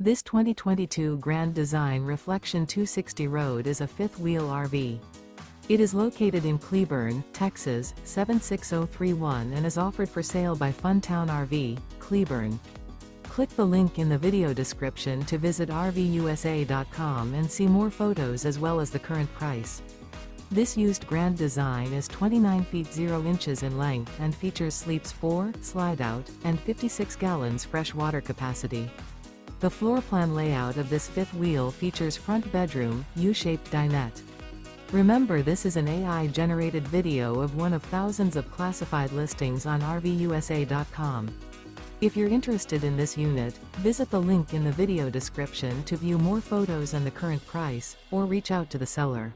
This 2022 Grand Design Reflection 260 Road is a fifth-wheel RV. It is located in Cleburne, Texas, 76031 and is offered for sale by Funtown RV, Cleburne. Click the link in the video description to visit RVUSA.com and see more photos as well as the current price. This used Grand Design is 29 feet 0 inches in length and features sleeps 4, Slideout, and 56 gallons fresh water capacity. The floor plan layout of this fifth wheel features front bedroom, U-shaped dinette. Remember, this is an AI-generated video of one of thousands of classified listings on RVUSA.com. If you're interested in this unit, visit the link in the video description to view more photos and the current price, or reach out to the seller.